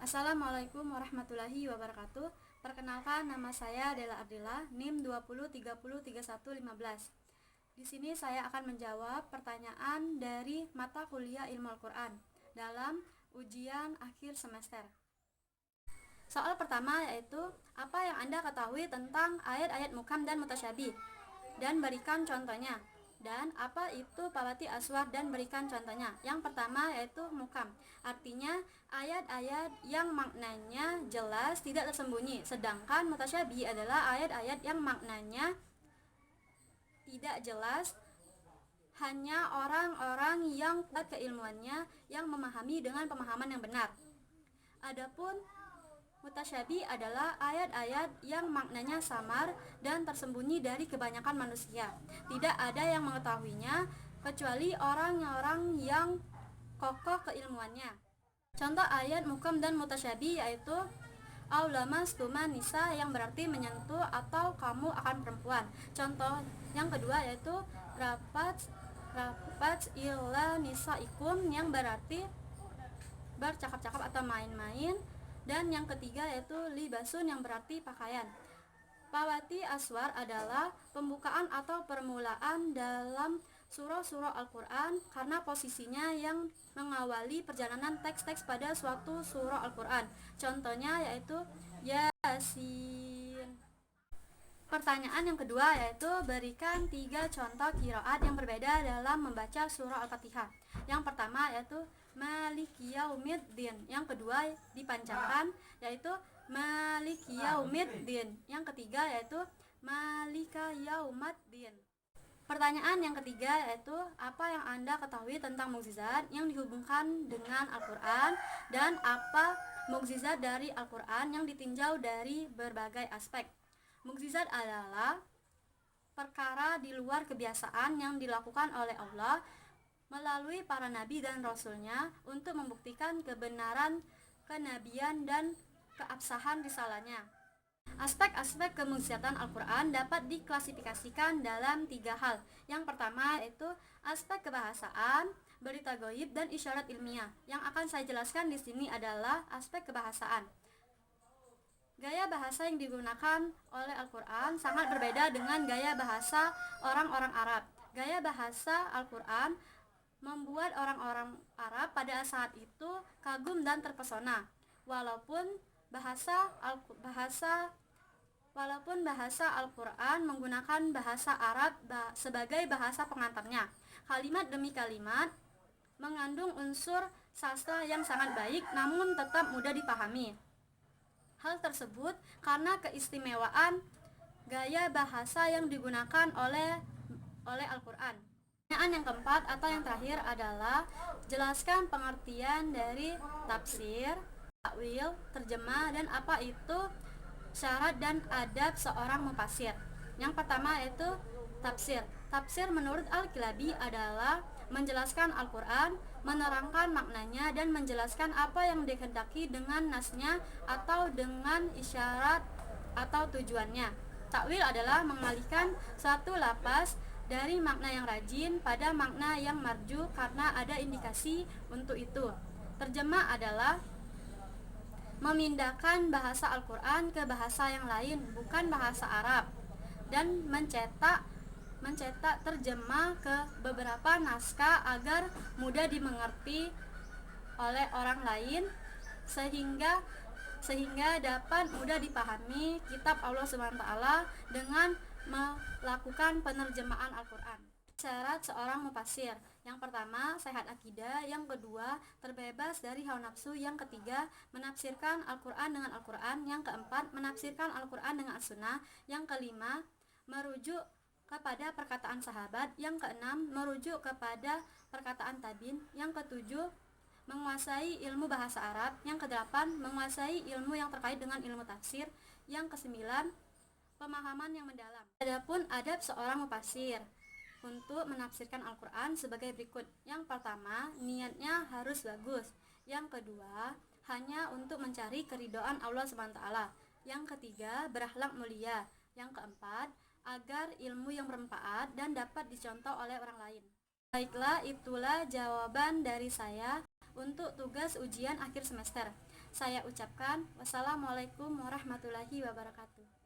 Assalamualaikum warahmatullahi wabarakatuh. Perkenalkan, nama saya Dela Ardila, NIM 20303115. Di sini saya akan menjawab pertanyaan dari mata kuliah Ilmu Al-Quran dalam ujian akhir semester. Soal pertama yaitu, apa yang Anda ketahui tentang ayat-ayat muhkam dan mutasyabih? Dan berikan contohnya. Dan apa itu pawati aswar dan berikan contohnya. Yang pertama yaitu muhkam, artinya ayat-ayat yang maknanya jelas tidak tersembunyi. Sedangkan mutasyabih adalah ayat-ayat yang maknanya tidak jelas, hanya orang-orang yang kuat keilmuannya yang memahami dengan pemahaman yang benar. Adapun mutasyabih adalah ayat-ayat yang maknanya samar dan tersembunyi dari kebanyakan manusia. Tidak ada yang mengetahuinya kecuali orang-orang yang kokoh keilmuannya. Contoh ayat muhkam dan mutasyabih yaitu au lamastuman nisa, yang berarti menyentuh atau kamu akan perempuan. Contoh yang kedua yaitu rapat illa nisaikum, yang berarti bercakap-cakap atau main-main. Dan yang ketiga yaitu libasun, yang berarti pakaian. Pawati aswar adalah pembukaan atau permulaan dalam surah-surah Al-Quran karena posisinya yang mengawali perjalanan teks-teks pada suatu surah Al-Quran. Contohnya yaitu Yasin. Pertanyaan yang kedua yaitu, berikan 3 contoh qiraat yang berbeda dalam membaca surah Al-Fatihah. Yang pertama yaitu Maliki Yaumiddin, yang kedua dipanjangkan yaitu Maliki Yaumiddin, yang ketiga yaitu Malika Yaumaddin. Pertanyaan yang ketiga yaitu, apa yang Anda ketahui tentang mukjizat yang dihubungkan dengan Al-Quran, dan apa mukjizat dari Al-Quran yang ditinjau dari berbagai aspek. Mukjizat adalah perkara di luar kebiasaan yang dilakukan oleh Allah melalui para nabi dan rasulnya untuk membuktikan kebenaran kenabian dan keabsahan risalahnya. Aspek-aspek kemukjizatan Al-Quran dapat diklasifikasikan dalam 3 hal. Yang pertama yaitu aspek kebahasaan, berita gaib, dan isyarat ilmiah. Yang akan saya jelaskan di sini adalah aspek kebahasaan. Gaya bahasa yang digunakan oleh Al-Quran sangat berbeda dengan gaya bahasa orang-orang Arab. Gaya bahasa Al-Quran membuat orang-orang Arab pada saat itu kagum dan terpesona. Walaupun bahasa Al-Quran menggunakan bahasa Arab sebagai bahasa pengantarnya, kalimat demi kalimat mengandung unsur sastra yang sangat baik namun tetap mudah dipahami. Hal tersebut karena keistimewaan gaya bahasa yang digunakan oleh Al-Quran. Pertanyaan yang keempat atau yang terakhir adalah, jelaskan pengertian dari tafsir, takwil, terjemah, dan apa itu syarat dan adab seorang mufasir. Yang pertama yaitu tafsir. Tafsir menurut Al-Kilabi adalah menjelaskan Al-Quran, menerangkan maknanya, dan menjelaskan apa yang dikehendaki dengan nasnya atau dengan isyarat atau tujuannya. Takwil adalah mengalihkan suatu lafaz dari makna yang rajin pada makna yang marju karena ada indikasi untuk itu. Terjemah adalah memindahkan bahasa Al-Quran ke bahasa yang lain, bukan bahasa Arab, dan mencetak terjemah ke beberapa naskah agar mudah dimengerti oleh orang lain sehingga dapat mudah dipahami kitab Allah SWT dengan melakukan penerjemahan Al-Quran. Syarat seorang mufasir: yang pertama, sehat akidah; yang kedua, terbebas dari hawa nafsu; yang ketiga, menafsirkan Al-Quran dengan Al-Quran; yang keempat, menafsirkan Al-Quran dengan As-Sunnah; yang kelima, merujuk kepada perkataan sahabat; yang keenam, merujuk kepada perkataan tabi'in; yang ketujuh, menguasai ilmu bahasa Arab; yang kedelapan, menguasai ilmu yang terkait dengan ilmu tafsir; yang kesembilan, pemahaman yang mendalam. Adapun adab seorang mufasir untuk menafsirkan Al-Quran sebagai berikut. Yang pertama, niatnya harus bagus. Yang kedua, hanya untuk mencari keridhaan Allah SWT. Yang ketiga, berakhlak mulia. Yang keempat, agar ilmu yang bermanfaat dan dapat dicontoh oleh orang lain. Baiklah, itulah jawaban dari saya untuk tugas ujian akhir semester. Saya ucapkan wassalamualaikum warahmatullahi wabarakatuh.